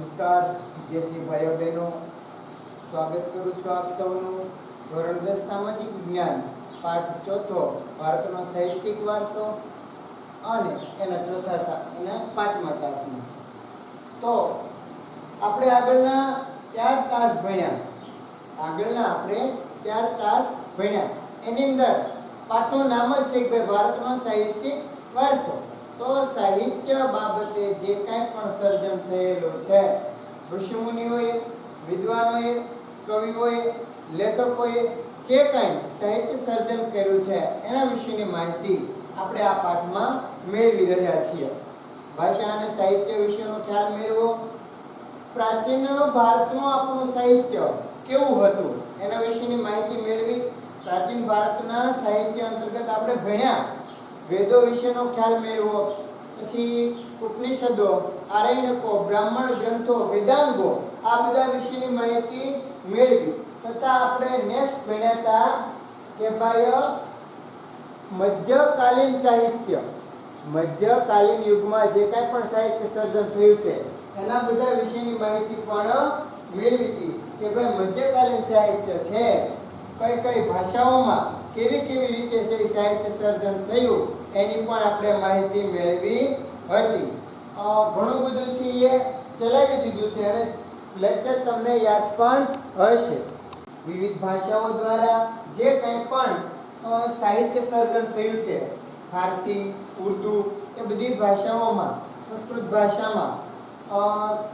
નમસ્કાર વિદ્યાર્થી ભાઈઓ બહેનો, સ્વાગત કરું છું આપ સૌનું ધોરણ 10 સામાજિક વિજ્ઞાન પાઠ ચોથો ભારતનો સાહિત્યિક વારસો અને એના પાંચમા તાસમાં. તો આપણે આગળના 4 તાસ ભણ્યા. એની અંદર પાઠનું નામ જ છે કે ભારતનો સાહિત્યિક વારસો. તો સાહિત્ય બાબતે જે કાંઈ પણ સર્જન થયેલું છે, ઋષિમુનિઓએ, વિદ્વાનોએ, કવિઓએ, લેખકોએ જે કાંઈ સાહિત્ય સર્જન કર્યું છે એના વિશેની માહિતી આપણે આ પાઠમાં મેળવી રહ્યા છીએ. ભાષા અને સાહિત્ય વિશેનો ખ્યાલ મેળવો, પ્રાચીન ભારતનું આપણું સાહિત્ય કેવું હતું એના વિશેની માહિતી મેળવી. પ્રાચીન ભારતના સાહિત્ય અંતર્ગત આપણે ભણ્યા વેદો વિશેનો ખ્યાલ મેળવો, પછી ઉપનિષદો, આરણ્યકો, બ્રાહ્મણ ગ્રંથો, વેદાંગો આ બધા વિશેની માહિતી મેળવી. તથા આપણે નેક્સ્ટ ભણ્યા હતા કે ભાઈ મધ્યકાલીન સાહિત્ય, મધ્યકાલીન યુગમાં જે કાંઈ પણ સાહિત્ય સર્જન થયું છે એના બધા વિશેની માહિતી પણ મેળવી હતી કે ભાઈ મધ્યકાલીન સાહિત્ય છે કઈ કઈ ભાષાઓમાં કેવી રીતે સાહિત્ય સર્જન થયું એની પણ આપણે માહિતી મેળવી હતી. ઘણું બધું છે એ ચલાવી દીધું છે અને લેક્ચર તમને યાદ પણ હશે. વિવિધ ભાષાઓ દ્વારા જે કંઈ પણ સાહિત્ય સર્જન થયું છે, ફારસી, ઉર્દુ એ બધી ભાષાઓમાં, સંસ્કૃત ભાષામાં,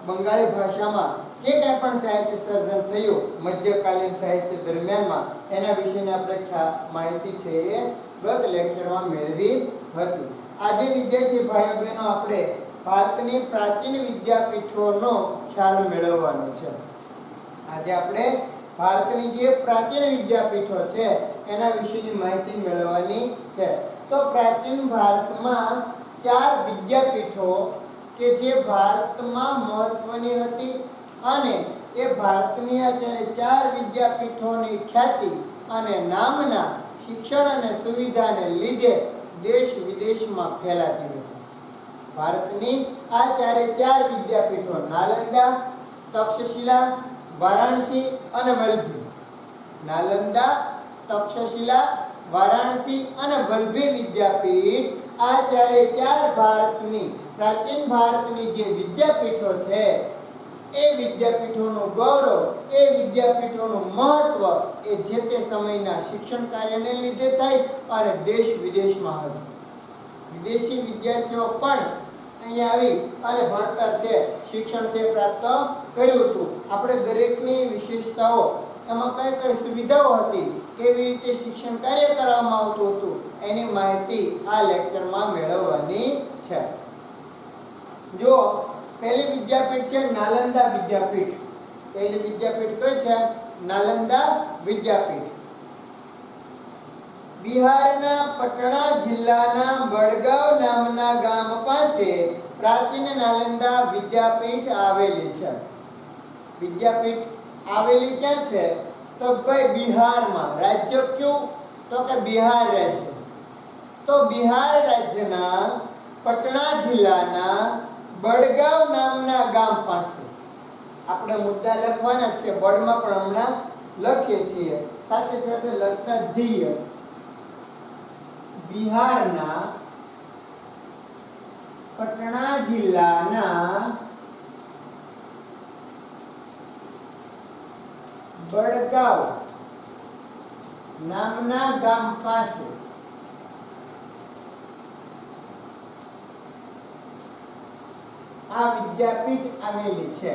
બંગાળી ભાષામાં જે કાંઈ પણ સાહિત્ય સર્જન થયું મધ્યકાલીન સાહિત્ય દરમિયાનમાં એના વિશેની આપણે માહિતી છે એ ગત લેક્ચરમાં મેળવી હતી. આજે વિદ્યાર્થી ભાઈઓ બહેનો આપણે ભારતની પ્રાચીન વિદ્યાપીઠોનો ખ્યાલ મેળવવાનો છે. આજે આપણે ભારતની જે પ્રાચીન વિદ્યાપીઠો છે એના વિશેની માહિતી મેળવવાની છે. તો પ્રાચીન ભારતમાં 4 વિદ્યાપીઠો કે જે ભારતમાં મહત્વની હતી અને એ ભારતની આ 4 વિદ્યાપીઠોની ખ્યાતિ અને નામના શિક્ષણ અને સુવિધાને લીધે દેશ વિદેશમાં ફેલાતી હતી. ભારતની આ 4 વિદ્યાપીઠો નાલંદા, તક્ષશિલા, વારાણસી અને વલ્લભી. નાલંદા, તક્ષશિલા, વારાણસી અને વલ્લભી વિદ્યાપીઠ આ 4 ભારતની પ્રાચીન ભારતની જે વિદ્યાપીઠો છે એ વિદ્યાપીઠોનું ગૌરવ, એ વિદ્યાપીઠોનું મહત્વ એ જે તે સમયના શિક્ષણ કાર્યને લીધે થાય અને દેશ વિદેશમાં હતું. વિદેશી વિદ્યાર્થીઓ પણ અહીંયા આવી અને ભણતર છે, શિક્ષણ છે પ્રાપ્ત કર્યું હતું. આપણે દરેકની વિશેષતાઓ, એમાં કઈ સુવિધાઓ હતી, કેવી રીતે શિક્ષણ કાર્ય કરવામાં આવતું હતું એની માહિતી આ લેક્ચરમાં મેળવવાની છે. જો પહેલી વિદ્યાપીઠ છે નાલંદા વિદ્યાપીઠ. પહેલી વિદ્યાપીઠ કઈ છે? નાલંદા વિદ્યાપીઠ. બિહારના પટણા જિલ્લાના બડગાંવ નામના ગામ પાસે પ્રાચીન નાલંદા વિદ્યાપીઠ આવેલી છે. વિદ્યાપીઠ આવેલી ક્યાં છે? તો ભાઈ બિહારમાં. રાજ્ય કયું? તો કે બિહાર રાજ્ય. તો બિહાર રાજ્યના પટણા જિલ્લાના બડગાંવ નામના ગામ પાસે. આપણે મુદ્દા લખવાના છે, બોર્ડમાં પણ હમણાં લખીએ છીએ, સાથે સાથે લખતા જઈએ. બિહારના પટણા જિલ્લાના બડગાંવ નામના ગામ પાસે આ વિદ્યાપીઠ આવેલી છે.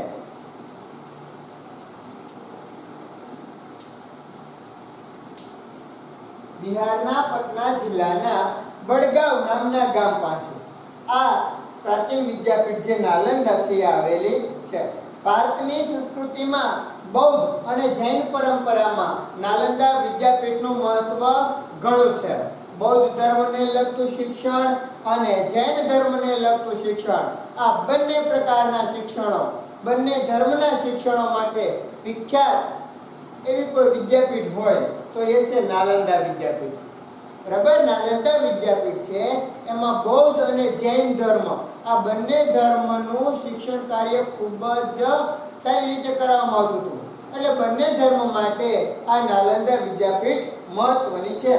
બિહારના પટના જિલ્લાના બડગાંવ નામના ગામ પાસે આ પ્રાચીન વિદ્યાપીઠ જે નાલંદા છે એ આવેલી છે. ભારતની સંસ્કૃતિમાં બૌદ્ધ અને જૈન પરંપરામાં નાલંદા વિદ્યાપીઠનું મહત્વ ઘણું છે. બૌદ્ધ ધર્મને લગતું શિક્ષણ અને જૈન ધર્મને લગતું શિક્ષણ, આ બંને પ્રકારના શિક્ષણો, બંને ધર્મના શિક્ષણો માટે વિખ્યાત એવી કોઈ વિદ્યાપીઠ હોય તો એ છે નાલંદા વિદ્યાપીઠ. બરાબર? નાલંદા વિદ્યાપીઠ છે એમાં બૌદ્ધ અને જૈન ધર્મ આ બંને ધર્મનું શિક્ષણ કાર્ય ખૂબ જ સારી રીતે કરવામાં આવતું હતું. એટલે બંને ધર્મ માટે આ નાલંદા વિદ્યાપીઠ મહત્વની છે.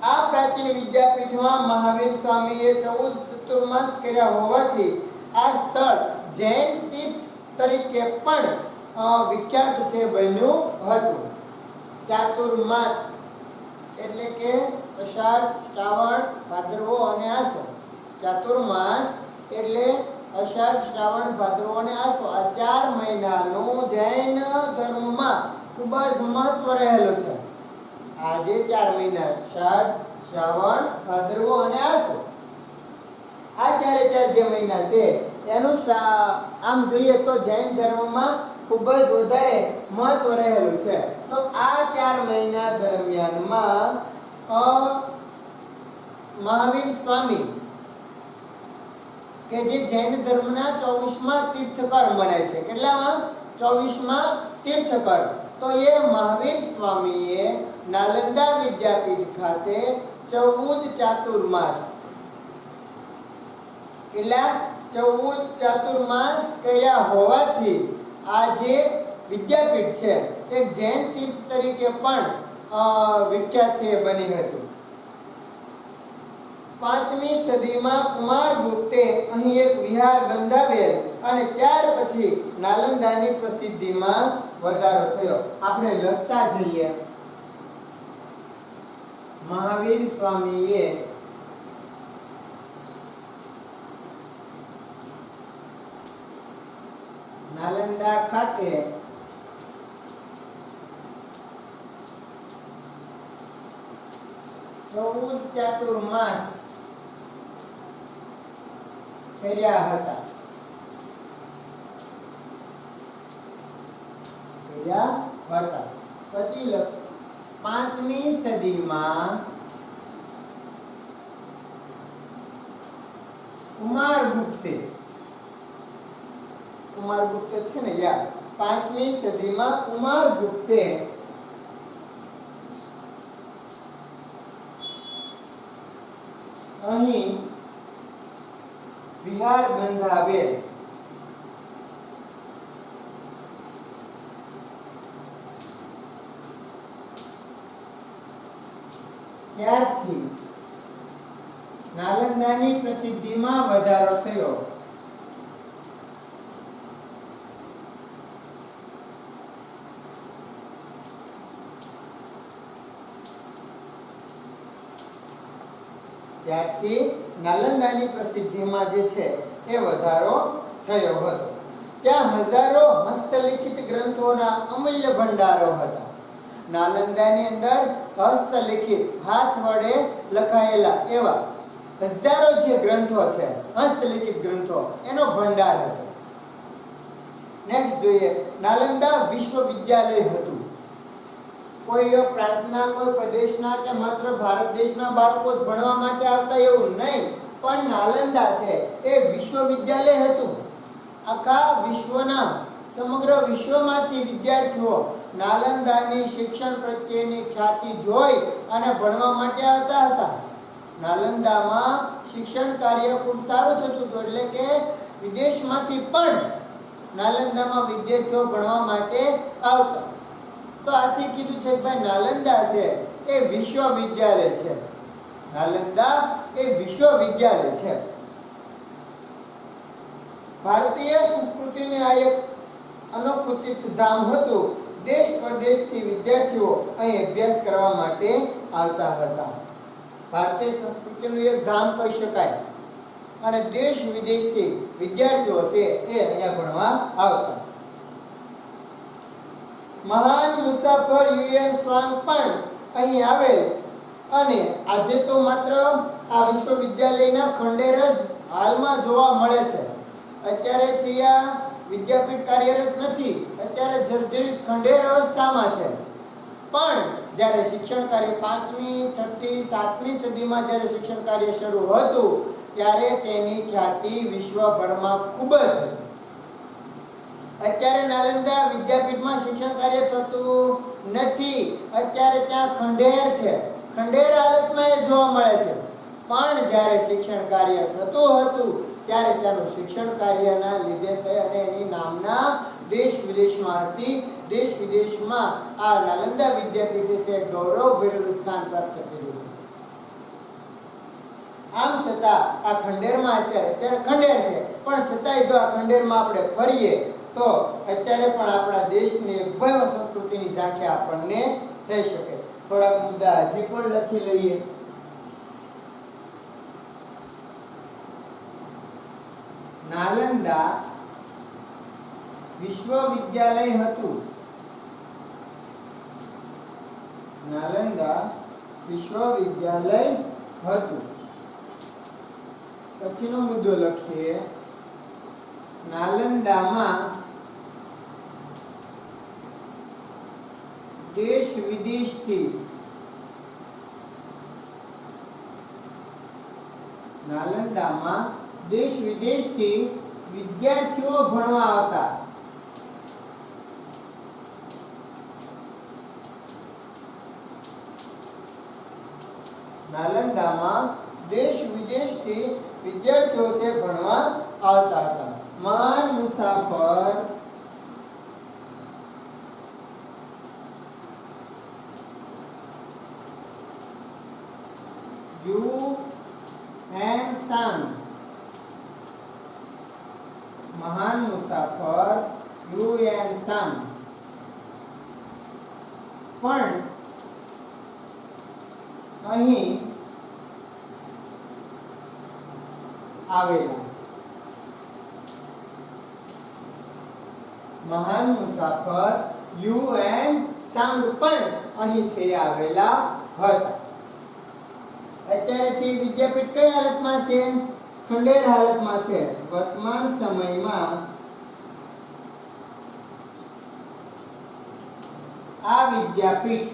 આ પ્રાચીન વિદ્યાપીઠમાં મહાવીર સ્વામીએ 14 ચતુર્માસ કર્યા હોવાથી આ સ્થળ જૈન તીર્થ તરીકે પણ વિખ્યાત છે બન્યું હતું. ચાતુર્માસ એટલે કે અષાઢ, શ્રાવણ, ભાદરવો અને આસો. ચાતુર્માસ એટલે અષાઢ, શ્રાવણ, ભાદરવો અને આસો. આ 4 મહિનાનું જૈન ધર્મમાં ખૂબ જ મહત્વ રહેલું છે. આ જે 4 મહિના અષાઢ, શ્રાવણ, ભાદરવો અને આસો, આ 4 જે મહિના છે એનું આમ જોઈએ તો જૈન ધર્મમાં ખૂબ જ વધારે મહત્વ રહેલું છે. તો આ 4 મહિના દરમિયાનમાં મહાવીર સ્વામી કે જે જૈન ધર્મના 24મા તીર્થકર મનાય છે. કેટલામાં? 24મા તીર્થકર. તો એ મહાવીર સ્વામીએ નાલંદા વિદ્યાપીઠ ખાતે 14 ચાતુર્માસ, કેટલા? 14 ચાતુર્માસ કર્યા હોવાથી આ જે વિદ્યાપીઠ છે એ જૈન તીર્થ તરીકે પણ વિખ્યાત છે બની હતી. 5મી સદીમાં કુમારગુપ્તે અહીં એક વિહાર બંધાવેલ અને ત્યાર પછી નાલંદાની પ્રસિદ્ધિમાં વધારો થયો. આપણે લખતા જઈએ. મહાવીર સ્વામીએ નાલંદા ખાતે 14 ચાતુર્માસ કર્યા હતા. પછી 5મી સદીમાં કુમારગુપ્તે છે ને યા 5મી સદીમાં કુમારગુપ્તે અહીં વિહાર બંધાવેલ. ત્યારથી નાલંદાની પ્રસિદ્ધિમાં વધારો થયો. ત્યારથી નાલંદાની પ્રસિદ્ધિમાં જે છે એ વધારો થયો હતો. ત્યાં હજારો હસ્તલિખિત ગ્રંથોના અમૂલ્ય ભંડારો હતા. નાલંદાની અંદર હસ્તલિખિત, હાથ વડે લખાયેલા એવા હજારો જે ગ્રંથો છે, હસ્તલિખિત ગ્રંથો, એનો ભંડાર હતો. નેક્સ્ટ જોઈએ, નાલંદા વિશ્વવિદ્યાલય હતું. કોઈ પ્રાંતના, કોઈ પ્રદેશના કે માત્ર ભારત દેશના બાળકો જ ભણવા માટે આવતા એવું નહીં, પણ નાલંદા છે એ વિશ્વવિદ્યાલય હતું. આખા વિશ્વના, સમગ્ર વિશ્વમાંથી વિદ્યાર્થીઓ નાલંદાની શિક્ષણ પ્રત્યેની ખ્યાતિ જોઈ અને ભણવા માટે આવતા હતા. નાલંદામાં શિક્ષણ કાર્ય ખૂબ સારું થતું હતું, એટલે કે વિદેશમાંથી પણ નાલંદામાં વિદ્યાર્થીઓ ભણવા માટે આવતા. તો આથી કીધું છે કે ભાઈ નાલંદા છે એ વિશ્વવિદ્યાલય છે. નાલંદા એ વિશ્વવિદ્યાલય છે. ભારતીય સંસ્કૃતિને આ એક અનોખું તીર્થધામ હતું. દેશ પરદેશથી વિદ્યાર્થીઓ અહીં અભ્યાસ કરવા માટે આવતા હતા. ભારતીય સંસ્કૃતિનું એક ધામ કહી શકાય. અને દેશ વિદેશથી વિદ્યાર્થીઓ છે એ અહીંયા ભણવા આવતા. મહાન મુસાફર યુએન સ્વાંગ પણ અહીં આવેલ અને આજે તો માત્ર આ વિશ્વવિદ્યાલયના ખંડેર જ હાલમાં જોવા મળે છે. અત્યારે છિયા વિદ્યાપીઠ કાર્યરત નથી, અત્યારે જર્જરિત ખંડેર અવસ્થામાં છે. પણ જ્યારે શિક્ષણ કાર્ય 5મી, 6મી, 7મી સદીમાં જ્યારે શિક્ષણ કાર્ય શરૂ હતું ત્યારે તેની ખ્યાતિ વિશ્વભરમાં ખૂબ જ હતી. અત્યારે નાલંદા વિદ્યાપીઠમાં શિક્ષણ કાર્ય થતું નથી. અત્યારે ત્યાં ખંડેર છે, ખંડેર હાલતમાં એ જોવા મળે છે. પણ જ્યારે શિક્ષણ કાર્ય થતું હતું ત્યારે ત્યાંનું શિક્ષણ કાર્યના લીધે થઈ અને એની નામના દેશ વિદેશમાં હતી. દેશ વિદેશમાં આ નાલંદા વિદ્યાપીઠે ગૌરવભર્યું સ્થાન પ્રાપ્ત કર્યું. આમ છતાં આ ખંડેરમાં અત્યારે ખંડેર છે, પણ છતાંય જો આ ખંડેરમાં આપણે ફરીએ તો અત્યારે પણ આપણા દેશની એક ભવ્ય સંસ્કૃતિની ઝાંખી આપણને થઈ શકે. થોડાક મુદ્દા હજી પણ લખી લઈએ. નાલંદા વિશ્વવિદ્યાલય હતું. નાલંદા વિશ્વવિદ્યાલય હતું. પછીનો મુદ્દો લખીએ. નાલંદામાં દેશ વિદેશથી વિદ્યાર્થીઓ ભણવા આવતા. નાલંદામાં દેશ વિદેશથી વિદ્યાર્થીઓ છે ભણવા આવતા હતા. મહાન મુસાફર યુએન સાંગ. મહાન મુસાફર યુએન સાંગ પણ અહીં આવેલા. મહાન મુસાફર યુએન સાંગ પણ અહીં છે આવેલા હતા. અત્યારે છે વિદ્યાપીઠ કઈ હાલતમાં છે? ખંડેર હાલતમાં છે. વર્તમાન સમયમાં આ વિદ્યાપીઠ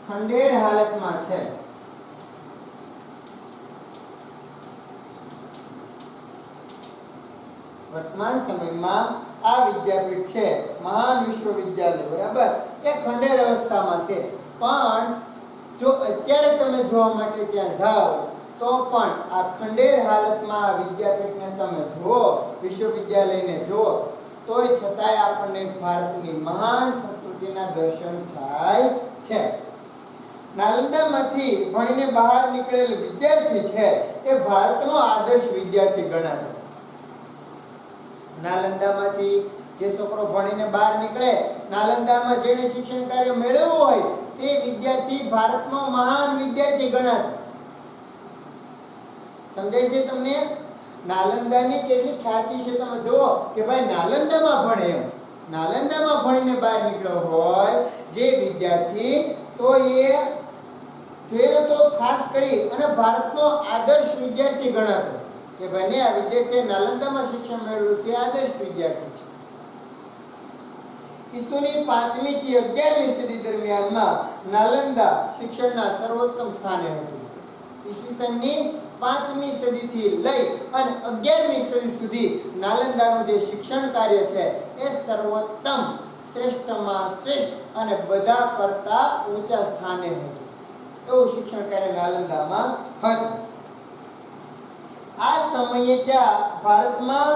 ખંડેર હાલતમાં છે. વર્તમાન સમયમાં આ વિદ્યાપીઠ છે મહાન વિશ્વવિદ્યાલય, બરાબર, એ ખંડેર અવસ્થામાં છે. પણ જો અત્યારે તમે જોવા માટે ત્યાં જાઓ તો પણ આ ખંડેર હાલતમાં આ વિદ્યાપીઠને તમે જુઓ, વિશ્વવિદ્યાલયને જુઓ, તોય છતાંય આપણને ભારતની મહાન સંસ્કૃતિના દર્શન થાય છે. નાલંદામાંથી ભણીને બહાર નીકળેલ વિદ્યાર્થી છે એ ભારતનો આદર્શ વિદ્યાર્થી ગણાતો. નાલંદામાંથી જે છોકરો ભણીને બહાર નીકળે, નાલંદામાં જેણે શિક્ષણ કાર્ય મેળવ્યું હોય તે વિદ્યાર્થી ભારતનો મહાન વિદ્યાર્થી ગણાતો. સમજાય છે તમને? નાલંદાની કેટલી ખ્યાતિ છે તમે જુઓ કે ભાઈ નાલંદામાં ભણે, એમ નાલંદામાં ભણીને બહાર નીકળ્યો હોય જે વિદ્યાર્થી, તો એ ફેર તો ખાસ કરી અને ભારતનો આદર્શ વિદ્યાર્થી ગણાતો કે ભાઈ આ વિદ્યાર્થીએ નાલંદામાં શિક્ષણ મેળવ્યું છે, આદર્શ વિદ્યાર્થી છે. ઈસવીસનની 5મી થી 11મી સદી દરમિયાનમાં નાલંદા શિક્ષણના સર્વોત્તમ સ્થાને હતું. ઈસવીસનની 5મી સદીથી લઈ અને 11મી સદી સુધી નાલંદાનું જે શિક્ષણ કાર્ય છે એ સર્વોત્તમ, શ્રેષ્ઠમાં શ્રેષ્ઠ અને બધા કરતા ઊંચા સ્થાને હતું. એવું શિક્ષણ કાર્ય નાલંદામાં હતું. આ સમયે ત્યાં ભારતમાં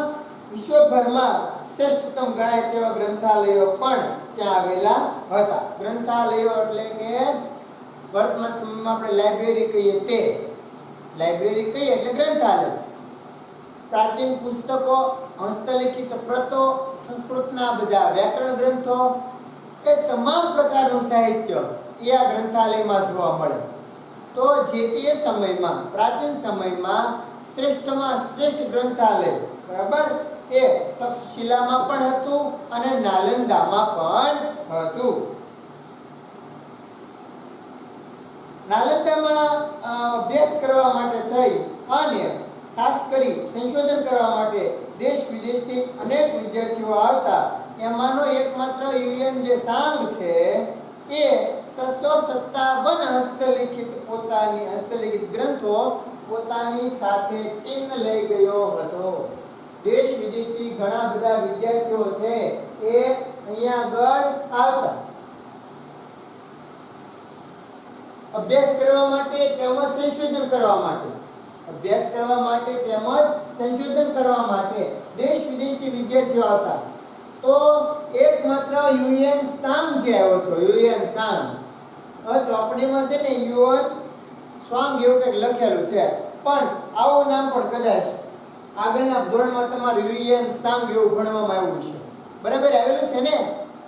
વિશ્વભરમાં શ્રેષ્ઠતમ ગણાય તેવા ગ્રંથાલયો પણ ત્યાં આવેલા હતા. ગ્રંથાલયો એટલે કે વર્તમાન સમયમાં આપણે લાઇબ્રેરી કહીએ તે, લાઇબ્રેરી કહીએ એટલે ગ્રંથાલય. પ્રાચીન પુસ્તકો, હસ્તલિખિત પ્રતો, સંસ્કૃતના બધા વ્યાકરણ ગ્રંથો, એ તમામ પ્રકારનું સાહિત્ય એ આ ગ્રંથાલયમાં જોવા મળે. તો જે તે સમયમાં, પ્રાચીન સમયમાં શ્રેષ્ઠમાં શ્રેષ્ઠ ગ્રંથાલય, બરાબર, એ તક્ષશિલામાં પણ હતું અને નાલંદામાં પણ હતું. નાલંદામાં અભ્યાસ કરવા માટે થઈ અને ખાસ કરી સંશોધન કરવા માટે દેશ વિદેશથી અનેક વિદ્યાર્થીઓ આવતા. એમાંનો એકમાત્ર યુએન જે સાંગ છે એ 657 હસ્તલિખિત ગ્રંથો પોતાની સાથે ચીન લઈ ગયો હતો. દેશ વિદેશથી ઘણા બધા વિદ્યાર્થીઓ છે એ અહીંયા આગળ આવતા. અભ્યાસ કરવા માટે તેમજ સંશોધન કરવા માટે, અભ્યાસ કરવા માટે તેમજ સંશોધન કરવા માટે દેશ વિદેશથી વિદ્યાર્થીઓ આવતા. તો એકમાત્ર યુએન સાંગ જે આવ્યો હતો, યુએન સાંગ, ચોપડીમાં છે ને યુએન સ્વાંગ એવું કંઈક લખેલું છે, પણ આવું નામ પણ કદાચ આગળના ધોરણમાં તમારું યુએન સાંગ એવું ભણવામાં આવ્યું છે. બરાબર આવેલું છે ને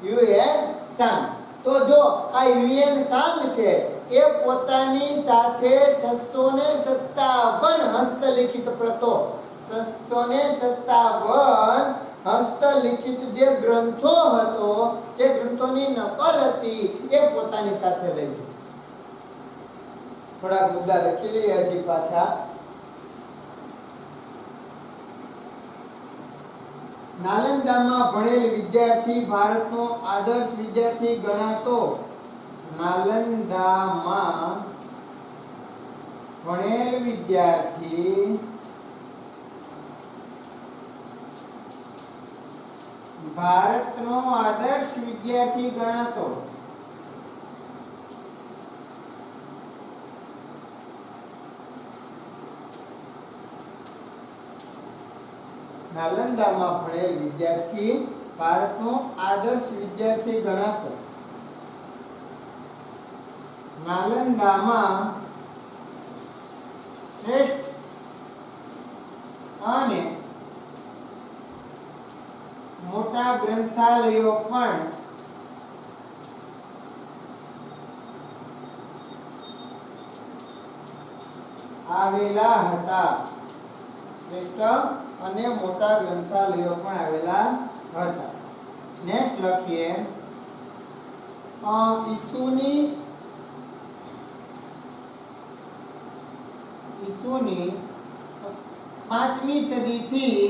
યુએન સાંગ. તો જો આ યુએન સાંગ છે એ પોતાની સાથે 657 હસ્તલિખિત પ્રતો, 657 હસ્તલિખિત જે ગ્રંથો હતો, જે ગ્રંથોની નકલ હતી એ પોતાની સાથે લઈ ગયો. થોડા મુદ્દા લખી લઈએ હજી પાછા. નાલંદામાં ભણેલ વિદ્યાર્થી ભારતનો આદર્શ વિદ્યાર્થી ગણાતો. નાલંદામાં ભણેલ વિદ્યાર્થી ભારતનો આદર્શ વિદ્યાર્થી ગણાતો. નાલંદામાં ભણેલ વિદ્યાર્થી ભારતનો આદર્શ વિદ્યાર્થી ગણાતો. નાલંદામાં શ્રેષ્ઠ અને મોટા ગ્રંથાલયો પણ આવેલા હતા. શ્રેષ્ઠ અને મોટા ગ્રંથાલયો પણ આવેલા હતા. નેક્સ્ટ લખીએ ઈસુની 5મી સદીથી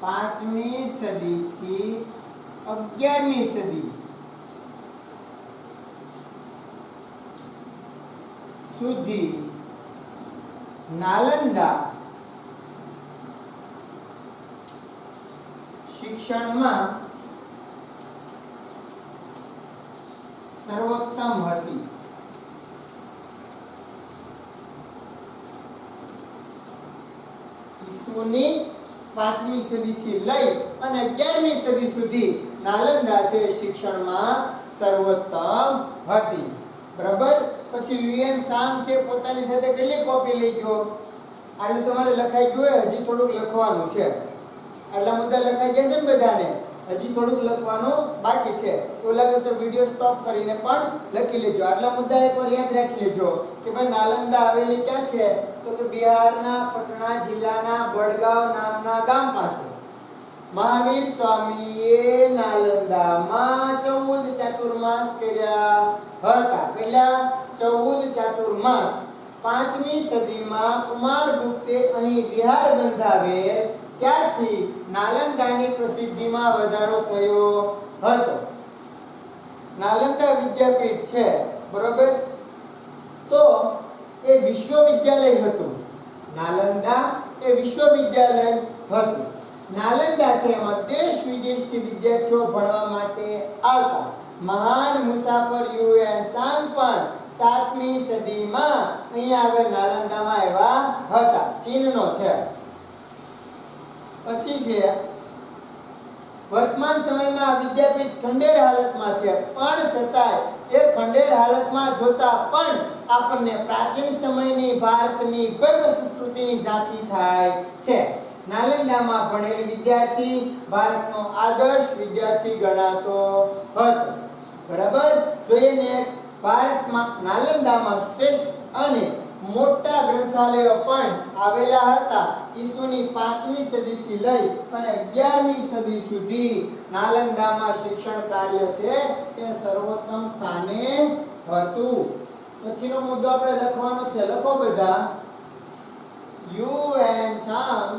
11મી સદી સુધી નાલંદા શિક્ષણમાં સર્વોત્તમ હતી. ઈસુની 5મી સદીથી લઈ અને 11મી સદી સુધી નાલંદા છે શિક્ષણમાં સર્વોત્તમ હતી. બરાબર. પછી યુએન સાંગ છે પોતાની સાથે કેટલી કોપી લઈ ગયો? આટલું તમારે લખાઈ ગયું, હજી થોડુંક લખવાનું છે. આટલા મુદ્દા લખાઈ જશે ને બધાને? હજી થોડુંક લખવાનું બાકી છે. તો લાગે તો વિડિયો સ્ટોપ કરીને પણ લખી લેજો. આટલા મુદ્દા એકવાર યાદ રાખી લેજો કે ભાઈ નાલંદા આવેલી ક્યાં છે? તો કે બિહારના પટના જિલ્લાના બડગાંવ નામના ગામ પાસે. મહાવીર સ્વામીએ નાલંદામાં 14 ચાતુર્માસ કર્યા હતા. કેટલા? 14 ચાતુર્માસ. 5મી સદીમાં કુમારગુપ્તે અહીં વિહાર બંધાવેલ ત્યારથી નાલંદાની પ્રસિદ્ધિમાં વધારો થયો હતો. નાલંદા વિદ્યાપીઠ છે, બરોબર? તો એ વિશ્વવિદ્યાલય હતું. નાલંદા એ વિશ્વવિદ્યાલય હતું. નાલંદા છે એમાં દેશ વિદેશથી વિદ્યાર્થીઓ ભણવા માટે આવતા. મહાન મુસાફર યુએન સાંગ પણ 7મી સદીમાં અહીંયા આગળ નાલંદામાં આવ્યા હતા. ચીનનો છે. પછી છે વર્તમાન સમયમાં વિદ્યાપીઠ ખંડેર હાલતમાં છે, પણ છતાંય એ ખંડેર હાલતમાં જોતા પણ આપણને પ્રાચીન સમયની ભારતની ભવ્ય સંસ્કૃતિની ઝાંખી થાય છે. નાલંદામાં ભણેલ વિદ્યાર્થી ભારતનો આદર્શ વિદ્યાર્થી ગણાતો હતો. બરાબર. જોઈએ ને, ભારતમાં નાલંદામાં શ્રેષ્ઠ અને મોટા ગ્રંથાલયો પણ આવેલા હતા. ઈસુની 5મી સદીથી લઈ અને 11મી સદી સુધી નાલંદામાં શિક્ષણ કાર્ય છે એ સર્વોત્તમ સ્થાને હતું. પછીનો મુદ્દો આપણે લખવાનો છે. લખો બધા. યુએન સાંગ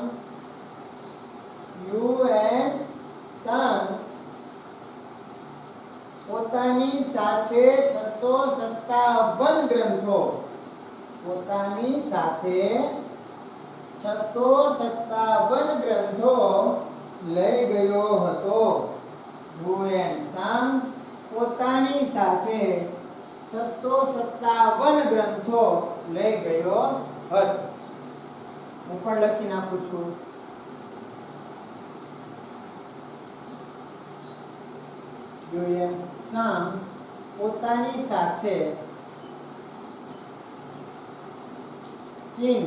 પોતાની સાથે 657 ગ્રંથો, પોતાની સાથે 657 ગ્રંથો લઈ ગયો હતો. યુએન સાંગ પોતાની સાથે 657 ગ્રંથો લઈ ગયો હતો. હું પણ લખી નાખું છું. યુએન સાંગ પોતાની સાથે ચીન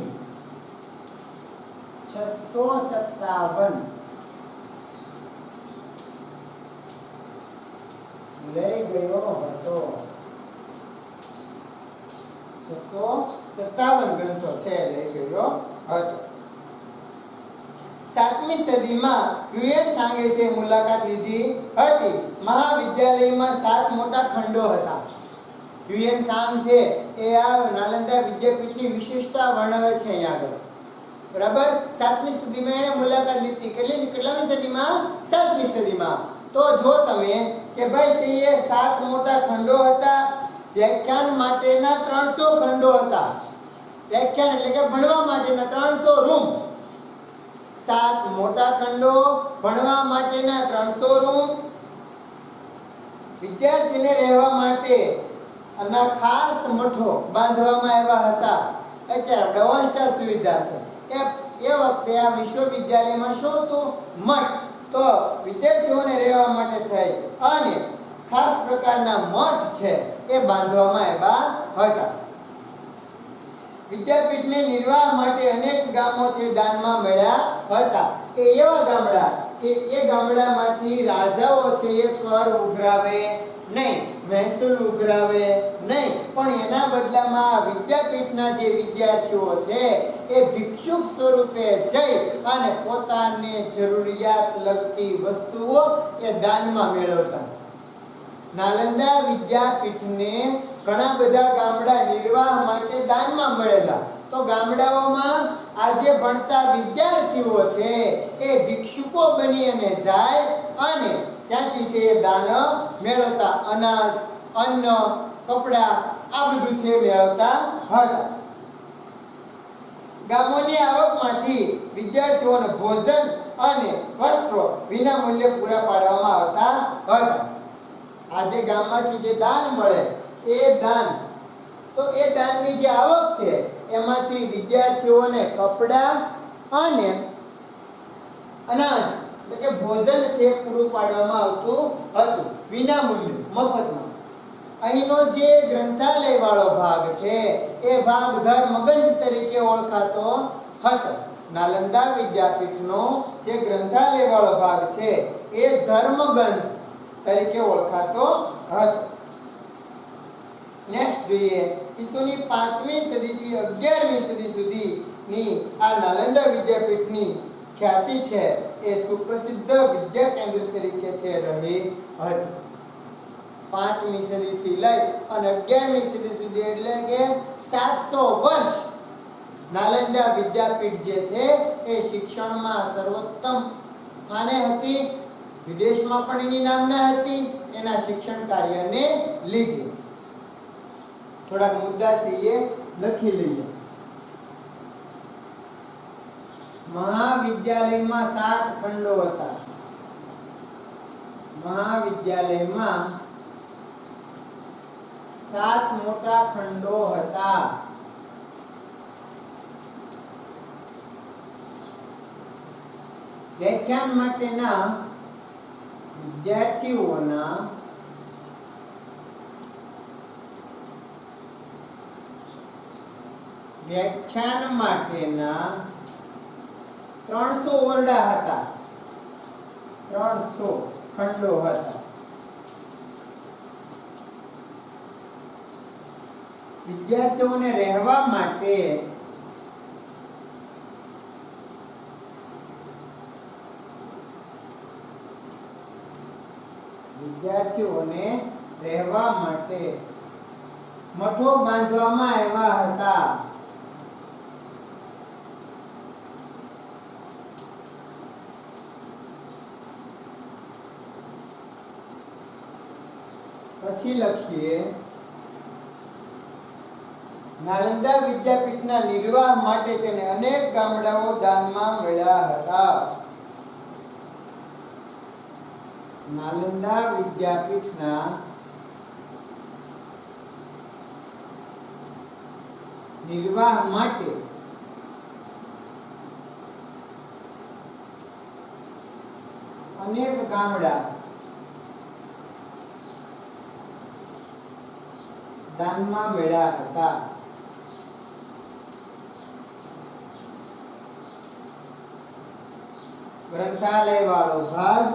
657 લઈ ગયો હતો. 657 ગ્રંથો છે લઈ ગયો હતો. 7મી સદીમાં યુએન સાંગે છે મુલાકાત લીધી હતી. મહાવિદ્યાલયમાં 7 મોટા ખંડો હતા. યુએન સાંગ છે એ આ નાલંદા વિદ્યાપીઠની વિશેષતા વર્ણવે છે અહીંયા આગળ. બરાબર. 7મી સદીમાં એણે મુલાકાત લીધી. કેટલામી સદીમાં? 7મી સદીમાં. તો જો તમે કે ભાઈ એ 7 મોટા ખંડો હતા. વ્યાખ્યાન માટેના 300 ખંડો હતા. વ્યાખ્યાન એટલે કે ભણવા માટેના 300 રૂમ. 7 મોટા ખંડો, ભણવા માટેના 300 રૂમ, વિદ્યાર્થીને રહેવા માટે અને ખાસ મઠો બાંધવામાં આવ્યા હતા. અત્યારે આપણે હોસ્ટેલ સુવિધા છે. એ વખતે આ વિશ્વવિદ્યાલયમાં શું હતું? મઠ. તો વિદ્યાર્થીઓને રહેવા માટે થઈ અને ખાસ પ્રકારના મઠ છે એ બાંધવામાં આવ્યા હતા. વિદ્યાપીઠને નિર્વાહ માટે અનેક ગામો છે દાનમાં મળ્યા હતા. એ એવા ગામડા કે એ ગામડામાંથી રાજાઓ છે એ કર ઉઘરાવે નહીં, મહેસૂલ ઉઘરાવે નહીં, પણ એના બદલામાં વિદ્યાપીઠના જે વિદ્યાર્થીઓ છે એ ભિક્ષુક સ્વરૂપે જઈ અને પોતાને જરૂરિયાત લગતી વસ્તુઓ એ દાનમાં મેળવતા. નાલંદા વિદ્યાપીઠને ઘણા બધા ગામડા નિર્વાહ માટે દાનમાં મળેલા. તો ગામડાઓમાં આજે ભણતા વિદ્યાર્થીઓ છે એ ભિક્ષુકો બની અને જાય અને ત્યાંથી તે દાન મેળવતા. અનાજ, અન્ન, કપડાં આ બધું છે મેળવતા હતા. ગામોની આવકમાંથી વિદ્યાર્થીઓને ભોજન અને વસ્ત્રો વિના મૂલ્યે પૂરા પાડવામાં આવતા હતા. આજે ગામમાંથી જે દાન મળે એ દાન, તો એ દાનની જે આવક છે એમાંથી વિદ્યાર્થીઓને કપડાં અને અનાજ એટલે કે ભોજન છે પૂરું પાડવામાં આવતું હતું વિના મૂલ્યે, મફતમાં. અહીંનો જે ગ્રંથાલય વાળો ભાગ છે એ ભાગ ધર્મગંજ તરીકે ઓળખાતો હતો. નાલંદા વિદ્યાપીઠનો જે ગ્રંથાલય વાળો ભાગ છે એ ધર્મગંજ તરીકે ઓળખાતો હતો. નેક્સ્ટ જોઈએ. ઈસવીસન 5મી સદીથી 11મી સદી સુધીની આ નાલંદા વિદ્યાપીઠની ખ્યાતિ છે એ સુપ્રસિદ્ધ વિદ્યા કેન્દ્ર તરીકે છે રહી હતી. 5મી સદીથી લઈ અને 11મી સદી સુધી એટલે કે 700 વર્ષ નાલંદા વિદ્યાપીઠ જે છે એ શિક્ષણમાં સર્વોત્તમ સ્થાને હતી. વિદેશમાં પણ એની નામના હતી એના શિક્ષણ કાર્યને લીધે. થોડાક મુદ્દા છે એ લખી લઈએ. મહાવિદ્યાલયમાં 7 ખંડો હતા. મહાવિદ્યાલયમાં 7 મોટા ખંડો હતા. વ્યાખ્યાન માટેના વિદ્યાર્થીઓના વ્યાખ્યાન માટેના 300 ઓરડા હતા. 300 ખંડો હતા. વિદ્યાર્થીઓને રહેવા માટે મઠો બાંધવામાં આવ્યા હતા. પછી લખીએ નાલંદા વિદ્યાપીઠના નિર્વાહ માટે તેને અનેક ગામડાઓ દાનમાં મળ્યા હતા. નાલંદા વિદ્યાપીઠના નિર્વાહ માટે અનેક ગામડા દાનમાં મળ્યા હતા. ગ્રંથાલય વાળો ભાગ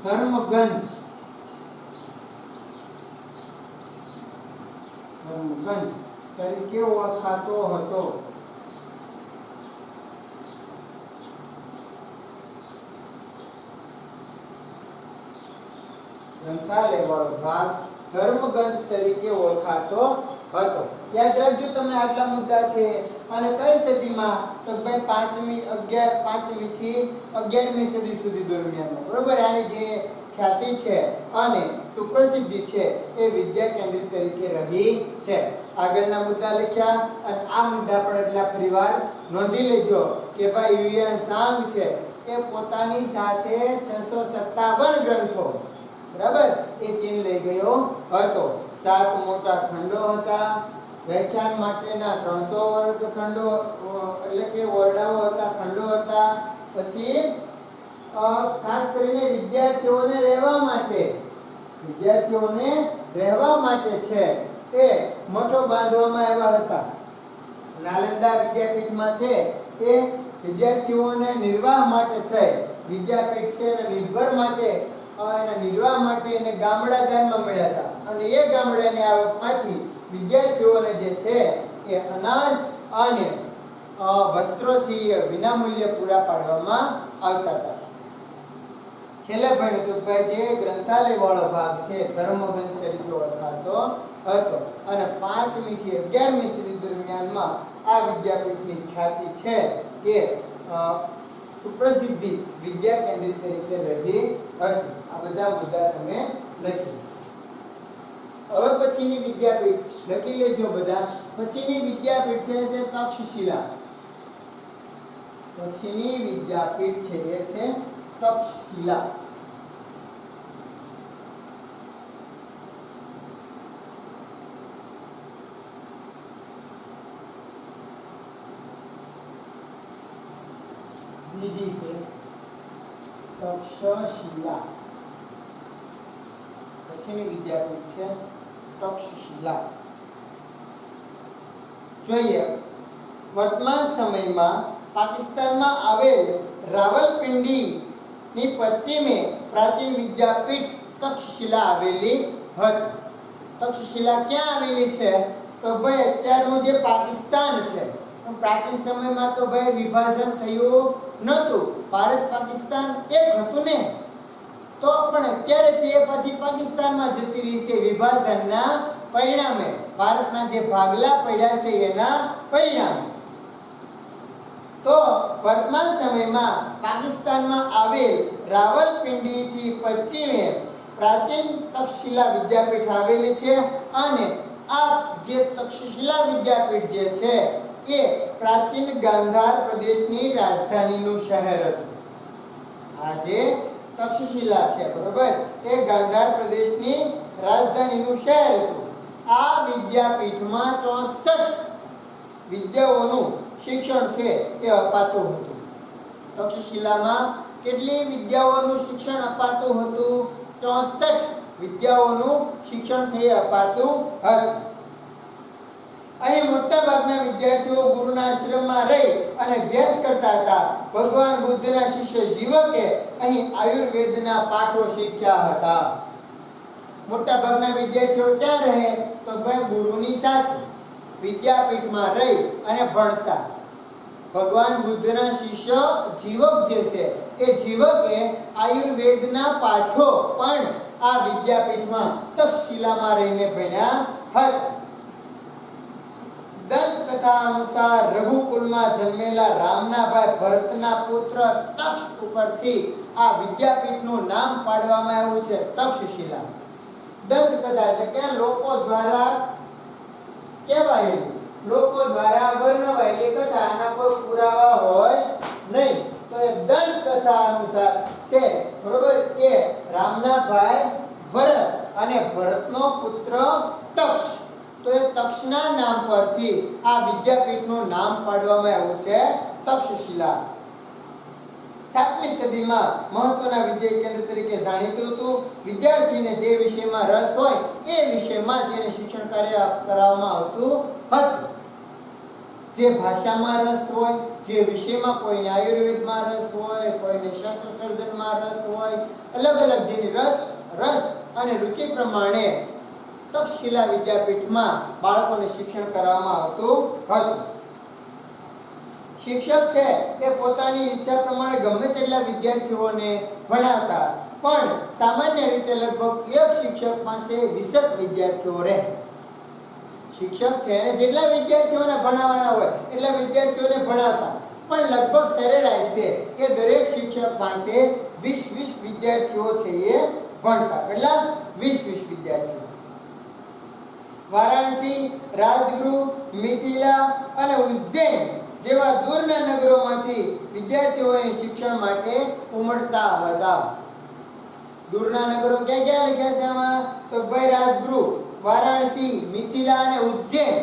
ધર્મગંજ તરીકે ઓળખાતો હતો. ગ્રંથાલય વાળો ભાગ ધર્મગંજ તરીકે ઓળખાતો હતો. યાદ રાખજો તમે આટલા મુદ્દા છે. અને કઈ સદીમાં? તો ભાઈ 5મી થી 11મી સદી સુધી દરમિયાન, બરોબર. આની જે ખ્યાતિ છે અને સુપ્રસિદ્ધિ છે એ વિદ્યા કેન્દ્ર તરીકે રહી છે. આગળના મુદ્દા લખ્યા અને આ મુદ્દા પણ એટલા પરિવાર નોંધી લેજો કે ભાઈ યુએન સાંગ છે એ પોતાની સાથે 657 ગ્રંથો, બરાબર, એ ચીન લઈ ગયો હતો. 7 મોટા ખંડો હતા. વ્યાખ્યાન માટેના 300 વર્ગખંડો એટલે કે ઓરડાઓ હતા, ખંડો હતા. પછી ખાસ કરીને વિદ્યાર્થીઓને રહેવા માટે છે એ મઠો બાંધવામાં આવ્યા હતા. નાલંદા વિદ્યાપીઠમાં છે એ વિદ્યાર્થીઓને નિર્વાહ માટે થઈ વિદ્યાપીઠ છે અને નિર્વાહ માટે એને ગામડા દાનમાં મળ્યા હતા. અને એ ગામડાની આવકમાંથી વિદ્યાર્થીઓને જે છે એ અનાજ અને વસ્ત્રોથી વિનામૂલ્યે પૂરા પાડવામાં આવતા હતા. છેલ્લે ભણ્યું તો ભાઈ જે ગ્રંથાલય વાળો ભાગ છે ધર્મગંજ તરીકે ઓળખાતો હતો. અને 5મી થી 11મી સદી દરમિયાનમાં આ વિદ્યાપીઠની ખ્યાતિ છે કે સુપ્રસિદ્ધિ વિદ્યા કેન્દ્ર તરીકે રહી હતી. આ બધા મુદ્દા તમે લખી. હવે પછીની વિદ્યાપીઠ લખી લેજો બધા. પછીની વિદ્યાપીઠ છે તક્ષશિલા. પછીની વિદ્યાપીઠ છે એ છે તક્ષશિલા. બીજી છે તક્ષશિલા. પછીની વિદ્યાપીઠ છે તક્ષશિલા. જોઈએ, વર્તમાન સમયમાં પાકિસ્તાનમાં આવેલ રાવલપિંડી ની પશ્ચિમે પ્રાચીન વિદ્યાપીઠ તક્ષશિલા આવેલી હતી. તક્ષશિલા ક્યાં આવેલી છે? તો ભાઈ અત્યારનું જે પાકિસ્તાન છે, પ્રાચીન સમયમાં તો ભાઈ વિભાજન થયું નહોતું. ભારત પાકિસ્તાન એક હતું ને, તો પણ અત્યારે છે એ પછી પાકિસ્તાનમાં જતી રહી છે વિભાજનના પરિણામે. ભારતના જે ભાગલા પડ્યા છે એના પરિણામે. તો વર્તમાન સમયમાં પાકિસ્તાનમાં આવેલ રાવલપિંડીથી પશ્ચિમે પ્રાચીન તક્ષશિલા વિદ્યાપીઠ આવેલી છે. અને આ જે તક્ષશિલા વિદ્યાપીઠ જે છે એ પ્રાચીન ગાંધાર પ્રદેશની રાજધાનીનું શહેર હતું. આ જે તક્ષશિલા છે, બરોબર, એ ગાંધાર પ્રદેશની રાજધાનીનું શહેર હતું. આ વિદ્યાપીઠમાં 64 વિદ્યાઓનું શિક્ષણ છે એ અપાતું હતું. તક્ષશિલામાં કેટલી વિદ્યાઓનું શિક્ષણ અપાતું હતું? 64 વિદ્યાઓનું શિક્ષણ છે એ અપાતું હતું. અહીં મોટા ભાગના વિદ્યાર્થીઓ ગુરુના આશ્રમમાં રહી અને અભ્યાસ કરતા હતા. ભગવાન બુદ્ધના શિષ્ય જીવકે અહીં આયુર્વેદના પાઠો શીખ્યા હતા. મોટા ભાગના વિદ્યાર્થીઓ ક્યાં રહે? તો ભાઈ ગુરુની સાથે વિદ્યાપીઠમાં રહી અને ભણતા. ભગવાન બુદ્ધના શિષ્ય જીવક જે છે એ જીવકે આયુર્વેદના પાઠો પણ આ વિદ્યાપીઠમાં તક્ષશિલામાં રહીને ભણ્યા હતા. દંતકથા અનુસાર રઘુકુલમાં જન્મેલા રામનાભાઈ ભરતના પુત્ર તક્ષ ઉપરથી આ વિદ્યાપીઠનું નામ પાડવામાં આવ્યું છે તક્ષશિલા. દંતકથા એટલે કે લોકો દ્વારા કહેવાયેલી, લોકો દ્વારા વર્ણવાયેલી કથા. આના કોઈ પુરાવા હોય નહીં, તો એ દંતકથા અનુસાર છે. બરોબર, એ રામના ભાઈ ભરત અને ભરતનો પુત્ર તક્ષ. તો એ તક્ષના નામ પરથી આ વિદ્યાપીઠનું નામ પાડવામાં આવ્યું છે તક્ષશિલા. 7મી સદીમાં મહત્વના વિદ્યા કેન્દ્ર તરીકે જાણીતું હતું. વિદ્યાર્થીને જે વિષયમાં રસ હોય એ વિષયમાં જેને શિક્ષણ કાર્ય કરાવવામાં આવતું હતું. જે ભાષામાં રસ હોય, જે વિષયમાં કોઈને આયુર્વેદમાં રસ હોય, કોઈને શસ્ત્ર સર્જનમાં રસ હોય, અલગ અલગ જેની રસ અને રુચિ પ્રમાણે તક્ષશિલા વિદ્યાપીઠમાં બાળકોને શિક્ષણ કરાવવામાં આવતું હતું. શિક્ષક છે એ પોતાની ઈચ્છા પ્રમાણે ગમે તેટલા વિદ્યાર્થીઓને ભણાવતા, પણ સામાન્ય રીતે લગભગ એક શિક્ષક પાસે 20 વિદ્યાર્થીઓ રહે. શિક્ષક છે એને જેટલા વિદ્યાર્થીઓને ભણાવવાના હોય એટલા વિદ્યાર્થીઓને ભણાવતા, પણ લગભગ સરેરાશ છે એ દરેક શિક્ષક પાસે 20 વિદ્યાર્થીઓ છે એ ભણતા. એટલા 20 વિદ્યાર્થીઓ. વારાણસી, રાજગૃહ, મિથિલા અને ઉજ્જૈન જેવા દૂરના નગરોમાંથી વિદ્યાર્થીઓ શિક્ષણ માટે ઉમટતા હતા. દૂરના નગરો ક્યાં ક્યાં લખ્યા છે આમાં? તો ભાઈ રાજગૃહ, વારાણસી, મિથિલા અને ઉજ્જૈન,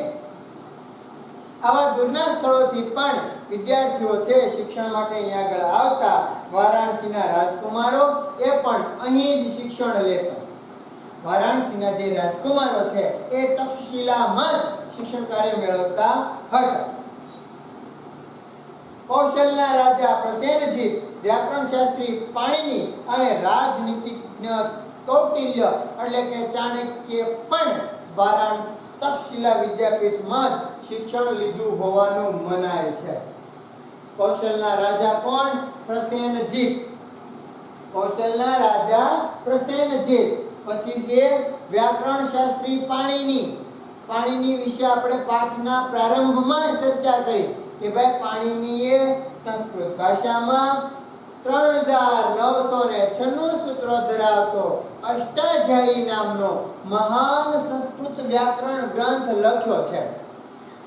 આવા દૂરના સ્થળોથી પણ વિદ્યાર્થીઓ છે શિક્ષણ માટે અહીંયા આગળ આવતા. વારાણસીના રાજકુમારો એ પણ અહીં જ શિક્ષણ લેતા. વારાણસીના જે રાજકુમારો છે એ તક્ષશિલામાં જ શિક્ષણ કાર્ય મેળવતા હતા. કૌશલના રાજા પ્રસેનજીત, વ્યાકરણ શાસ્ત્રી પાણિની અને રાજનીતિજ્ઞ કૌટિલ્ય એટલે કે ચાણક્ય પણ વારાણસી તક્ષશિલા વિદ્યાપીઠમાં જ શિક્ષણ લીધું હોવાનું મનાય છે. કૌશલના રાજા કોણ? પ્રસેનજીત. કૌશલના રાજા પ્રસેનજીત. પછી છે વ્યાકરણ શાસ્ત્રી પાણિની. પાણિની વિશે આપણે પાઠના પ્રારંભમાં ચર્ચા કરી કે ભાઈ પાણિનીએ સંસ્કૃત ભાષામાં 3996 સૂત્રો ધરાવતો અષ્ટાધ્યાયી નામનો મહાન સંસ્કૃત વ્યાકરણ ગ્રંથ લખ્યો છે.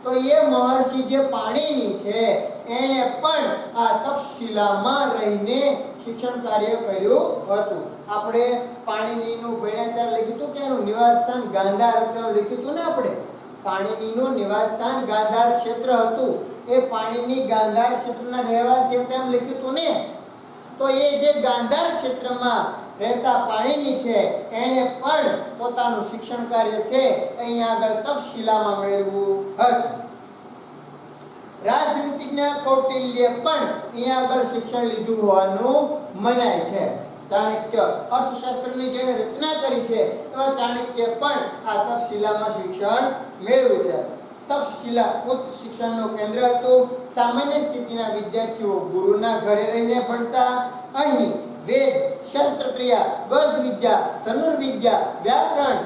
તો એ મહર્ષિ જે પાણિની છે એણે પણ આ તક્ષશિલામાં રહીને શિક્ષણ કાર્ય કર્યું હતું. આપણે પાણિનીનું ભણ્યા ત્યારે લખ્યું હતું કે એનું નિવાસસ્થાન ગાંધાર હતું, લખ્યું હતું ને આપણે. પાણિનીનું નિવાસસ્થાન ગાંધાર ક્ષેત્ર હતું. એ પાણિની ગાંધાર ક્ષેત્રના રહેવાસી હતા એમ લખ્યું હતું ને. તો એ જે ગાંધાર ક્ષેત્રમાં રહેતા પાણિની છે એણે પણ પોતાનું શિક્ષણ કાર્ય છે અહીંયા આગળ તક્ષશિલામાં મેળવ્યું હતું. રાજનીતિજ્ઞ કૌટિલ્ય પણ અહીંયા આગળ શિક્ષણ લીધું હોવાનું મનાય છે. ચાણક્ય અર્થશાસ્ત્રની જેણે રચના કરી છે એવા ચાણક્ય પણ આ તક્ષશિલામાં શિક્ષણ મેળવ્યું છે. તક્ષશિલા ઉચ્ચ શિક્ષણનું કેન્દ્ર હતું. સામાન્ય સ્થિતિના વિદ્યાર્થીઓ ગુરુના ઘરે રહીને ભણતા. અહીં વેદ, શસ્ત્રક્રિયા, ગજ વિદ્યા, ધનુર્વિદ્યા, વ્યાકરણ,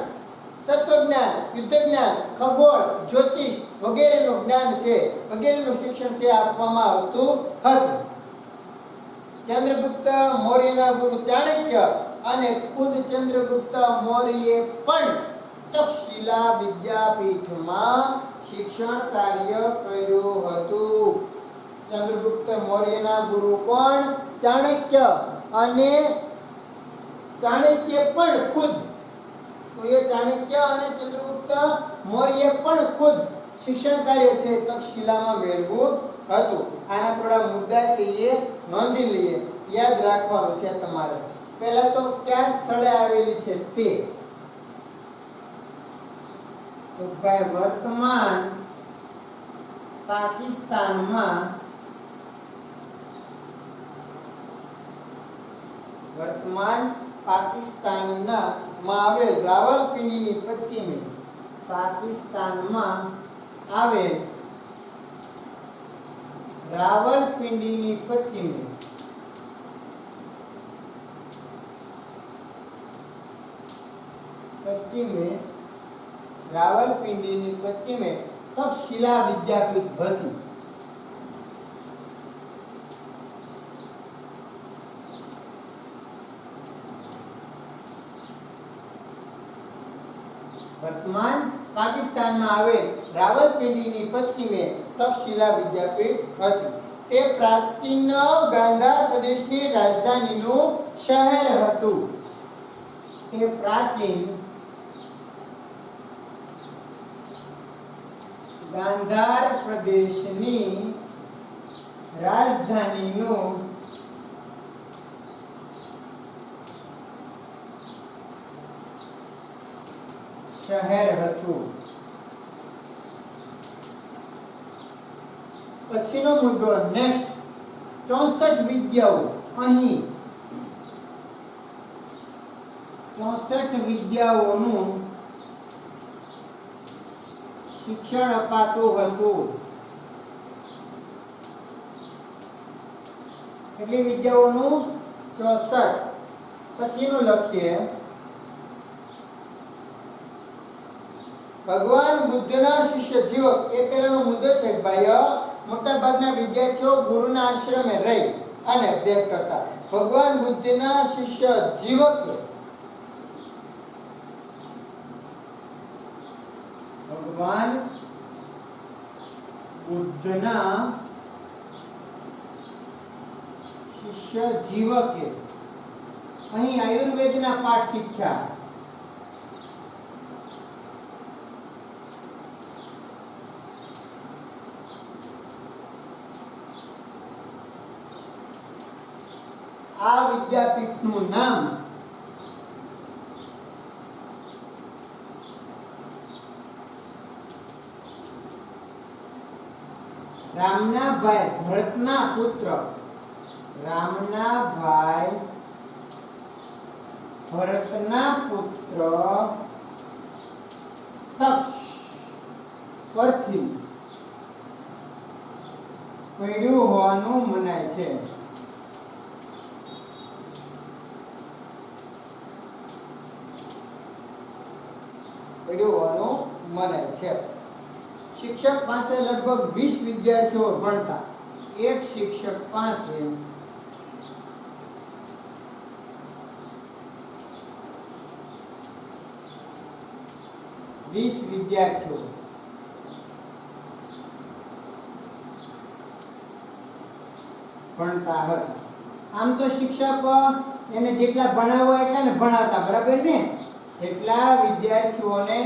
તત્વજ્ઞાન, યુદ્ધજ્ઞાન, ખગોળ, જ્યોતિષ વગેરેનું જ્ઞાન છે, વગેરેનું શિક્ષણ છે આપવામાં આવતું હતું. ચંદ્રગુપ્ત મૌર્યના ગુરુ ચાણક્ય અને ખુદ ચંદ્રગુપ્ત મૌર્યે પણ તક્ષશિલા વિદ્યાપીઠમાં શિક્ષણ કાર્ય કર્યું હતું. ચંદ્રગુપ્ત મૌર્યના ગુરુ કોણ? ચાણક્ય. અને ચાણક્ય પણ ખુદ, તો એ ચાણક્ય અને ચંદ્રગુપ્ત મૌર્ય પણ ખુદ શિક્ષણ કાર્ય છે તક્ષશિલામાં મેળવ્યું હતું. આના થોડા મુદ્દા છે એ નોંધી લઈએ, યાદ રાખવાનું છે તમારે. પહેલા તો કયા સ્થળે આવેલી છે તે, તો ભાઈ વર્તમાન પાકિસ્તાનમાં, વર્તમાન પાકિસ્તાનના માં આવેલ રાવલપિંડીની પશ્ચિમે, પાકિસ્તાનમાં આવેલ રાવલપિંડીની પશ્ચિમે રાવલપિંડીની પશ્ચિમે તક્ષશિલા વિદ્યાપીઠ હતી. વર્તમાન પાકિસ્તાનમાં આવેલ રાવલપિંડીની પશ્ચિમે તક્ષશિલા વિદ્યાપીઠ હતી. તે પ્રાચીન ગાંધાર પ્રદેશની રાજધાનીનું શહેર હતું. તે પ્રાચીન ગાંધાર પ્રદેશની રાજધાનીનું શહેર હતું. પછીનો મુદ્દો નેક્સ્ટ 64 વિદ્યાઓ. અહીં 64 વિદ્યાઓનું શિક્ષણ અપાતું હતું. કેટલી વિદ્યાઓનું? 64. પછીનું લખીએ ભગવાન બુદ્ધના શિષ્ય જીવક. એ પહેલાનો મુદ્દો છે કે ભાઈ મોટા ભાગના વિદ્યાર્થીઓ ગુરુના આશ્રમે રહી અને અભ્યાસ કરતા. ભગવાન બુદ્ધના શિષ્ય જીવકે ભગવાન બુદ્ધના શિષ્ય જીવકે અહીં આયુર્વેદના પાઠ શીખ્યા. આ વિદ્યાપીઠનું નામ રામનાભાઈ ભરતના પુત્ર રામનાભાઈ ભરતના પુત્ર તક્ષ પરથી પડ્યું હોવાનું મનાય છે. પડ્યું હોવાનું મનાય છે. શિક્ષક પાસે લગભગ 20 વિદ્યાર્થીઓ ભણતા. એક શિક્ષક પાસે 20 વિદ્યાર્થીઓ ભણતા હતા. આમ તો શિક્ષક એને જેટલા ભણાવવા એટલા ને ભણાવતા, બરાબર ને? જેટલા વિદ્યાર્થીઓને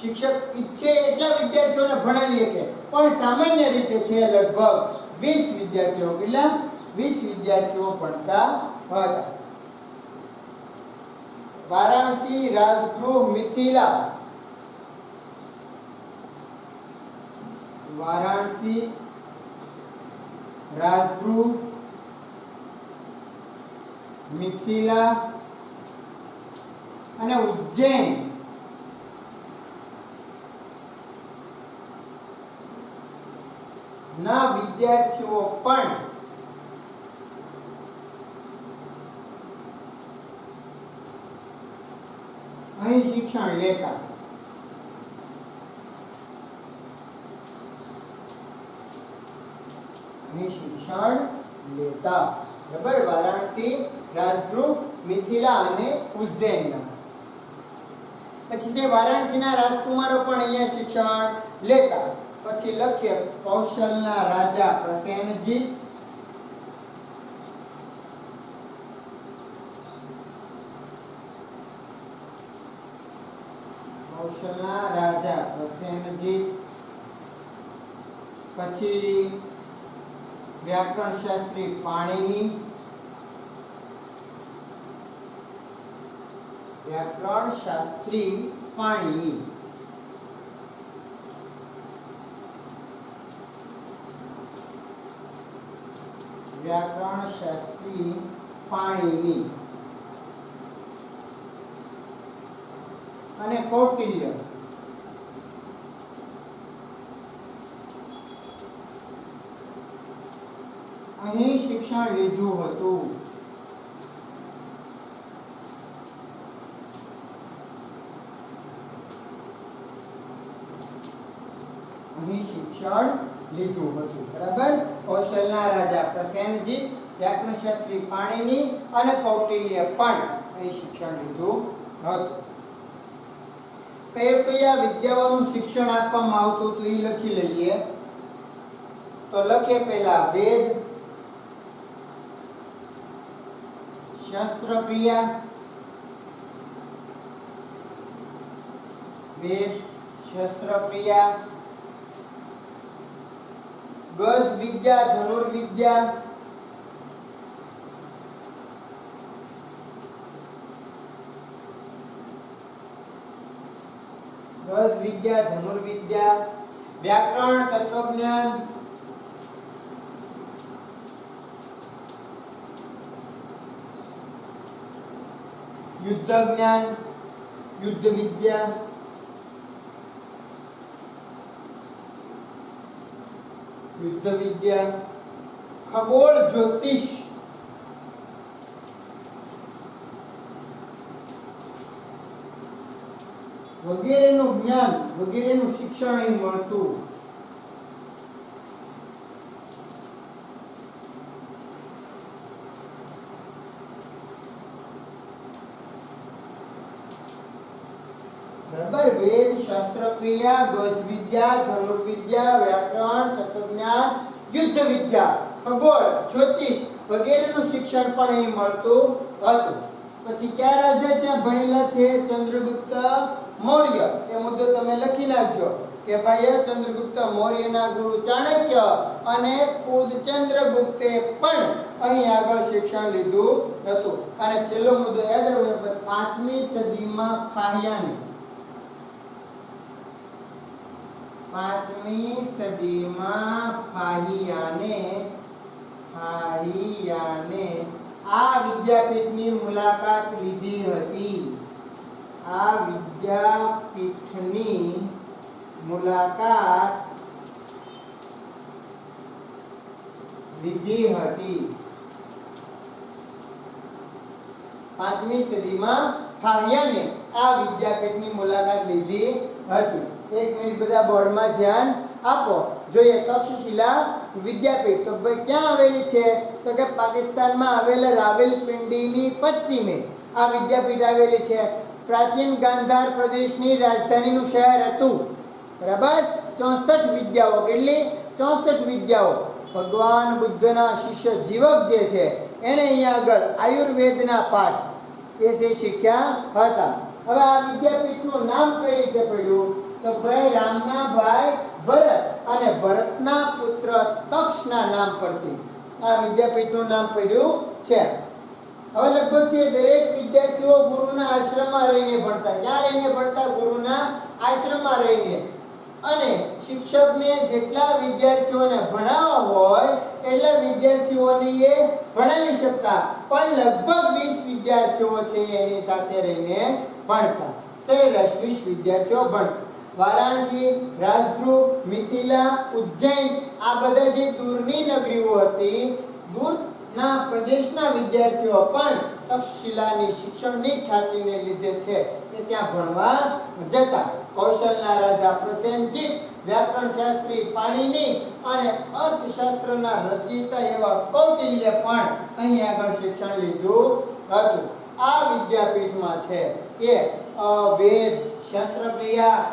શિક્ષક ઈચ્છે એટલા વિદ્યાર્થીઓને ભણાવી શકે, પણ સામાન્ય રીતે છે લગભગ 20 વિદ્યાર્થીઓ. કેટલા? 20 વિદ્યાર્થીઓ ભણતા હતા. વારાણસી, રાજગૃહ, મિથિલા. વારાણસી, રાજગૃહ, મિથિલા અને ઉજ્જૈન ના વિદ્યાર્થીઓ પણ અહીં શિક્ષણ લેતા. બરાબર? વારાણસી, રાજગૃહ, મિથિલા અને ઉજ્જૈન. પછી તે વારાણસીના રાજકુમારો પણ અહીંયા શિક્ષણ લેતા. પછી લખીએ કૌશલના રાજા પ્રસેનજીત. કૌશલના રાજા પ્રસેનજીત. પછી વ્યાકરણ શાસ્ત્રી પાણિની. વ્યાકરણ શાસ્ત્રી પાણિની. વ્યાકરણ શાસ્ત્રી પાણિની અને કૌટિલ્ય. અહીં શિક્ષણ લીધું હતું. અહીં શિક્ષણ લીધું હતું. બરાબર? કૌશલના રાજા પ્રસેનજીત, વ્યાકરણ શાસ્ત્રી પાણિની અને કૌટિલ્ય પણ અહીં શિક્ષણ લીધું હતું. કયા વિદ્યાઓનું શિક્ષણ આપવામાં આવતું હતું એ લખી લઈએ. તો લખે પહેલા વેદ શસ્ત્રક્રિયા, વેદ શસ્ત્રક્રિયા, ગજ વિદ્યા ધનુર્વિદ્યા, ગજ વિદ્યા ધનુર્વિદ્યા, વ્યાકરણ તત્વજ્ઞાન, યુદ્ધ જ્ઞાન યુદ્ધ વિદ્યા, યુદ્ધ વિદ્યા, ખગોળ જ્યોતિષ, વગેરેનું જ્ઞાન વગેરેનું શિક્ષણ અહીં મળતું. બરાબર. વેદ શાસ્ત્રક્રિયા, ગજ વિદ્યા, ધનુર્વિદ્યા, વ્યાકરણ તત્વજ્ઞાન, યુદ્ધ વિદ્યા, ખગોળ જ્યોતિષ વગેરેનું શિક્ષણ પણ અહીં મળતું હતું. પછી કયા રાજા ત્યાં ભણેલા છે? ચંદ્રગુપ્ત મૌર્ય. એ મુદ્દો તમે લખી નાખજો કે ભાઈ ચંદ્રગુપ્ત મૌર્યના ગુરુ ચાણક્ય અને ખુદ ચંદ્રગુપ્તે પણ અહીં આગળ શિક્ષણ લીધું હતું. અને છેલ્લો મુદ્દો યાદ રાખજો, 5મી સદીમાં ફાહિયાને, 5મી સદીમાં ફાહિયાને આ વિદ્યાપીઠની મુલાકાત લીધી હતી. આ વિદ્યાપીઠની મુલાકાત લીધી હતી. 5મી સદીમાં ફાહિયાને આ વિદ્યાપીઠની મુલાકાત લીધી હતી. એક મિનિટ બધા બોર્ડમાં ધ્યાન આપો. જોઈએ તક્ષશિલા વિદ્યાપીઠ તો ભાઈ ક્યાં આવેલી છે? તો કે પાકિસ્તાનમાં આવેલા રાવલપિંડીની પશ્ચિમે આ વિદ્યાપીઠ આવેલી છે. પ્રાચીન ગાંધાર પ્રદેશની રાજધાનીનું શહેર હતું. બરાબર. 64 વિદ્યાઓ, કેટલી? 64 વિદ્યાઓ. ભગવાન બુદ્ધના શિષ્ય જીવક જે છે એને અહીંયા આગળ આયુર્વેદના પાઠ એ છે શીખ્યા હતા. હવે આ વિદ્યાપીઠનું નામ કઈ રીતે પડ્યું? તો ભાઈ રામનાભાઈ ભરત અને ભરતના પુત્ર તક્ષના નામ પરથી આ વિદ્યાપીઠનું નામ પડ્યું છે. હવે લગભગ છે દરેક વિદ્યાર્થીઓ ગુરુના આશ્રમમાં રહીને ભણતા. ક્યાં રહીને ભણતા? ગુરુના આશ્રમમાં રહીને. અને શિક્ષકને જેટલા વિદ્યાર્થીઓને ભણાવવા હોય એટલા વિદ્યાર્થીઓને એ ભણાવી શકતા. પણ લગભગ 20 વિદ્યાર્થીઓ છે એની સાથે રહીને ભણતા. સરેરાશ 20 વિદ્યાર્થીઓ ભણતા. વારાણસી, રાજગૃહ, મિથિલા, ઉજ્જૈન આ બધા જે દૂરની નગરીઓ હતી, દૂરના પ્રદેશના વિદ્યાર્થીઓ પણ તક્ષશિલાની શિક્ષણની ખ્યાતિને લીધે છે કે ત્યાં ભણવા જતા. કૌશલના રાજા પ્રસેનજીત, વ્યાકરણ શાસ્ત્રી પાણિની અને અર્થશાસ્ત્રના રચયિતા એવા કૌટિલ્ય પણ અહીં આગળ શિક્ષણ લીધું હતું. આ વિદ્યાપીઠમાં છે એ વેદ, શસ્ત્રક્રિયા,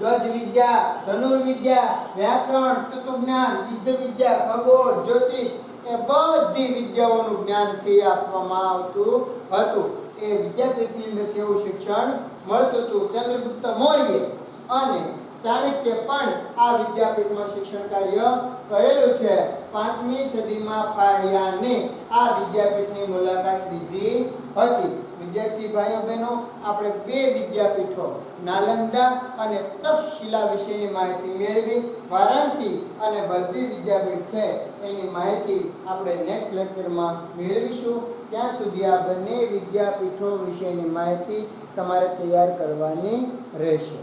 ગજ વિદ્યા, ધનુર્વિદ્યા, વ્યાકરણ, તત્વજ્ઞાન, યુદ્ધ વિદ્યા, ખગોળ, જ્યોતિષ એ બધી વિદ્યાઓનું જ્ઞાન છે આપવામાં આવતું હતું. એ વિદ્યાપીઠની અંદર એવું શિક્ષણ મળતું હતું. ચંદ્રગુપ્ત મૌર્ય અને ચાણક્ય પણ આ વિદ્યાપીઠમાં શિક્ષણ કાર્ય કરેલું છે. 5મી સદીમાં ફાહિયાને આ વિદ્યાપીઠની મુલાકાત લીધી હતી. વિદ્યાર્થી ભાઈઓ બહેનો, આપણે 2 વિદ્યાપીઠો નાલંદા અને તક્ષશિલા વિશેની માહિતી મેળવી. વારાણસી અને વલભી વિદ્યાપીઠ છે એની માહિતી આપણે નેક્સ્ટ લેક્ચરમાં મેળવીશું. ત્યાં સુધી આ બંને વિદ્યાપીઠો વિશેની માહિતી તમારે તૈયાર કરવાની રહેશે.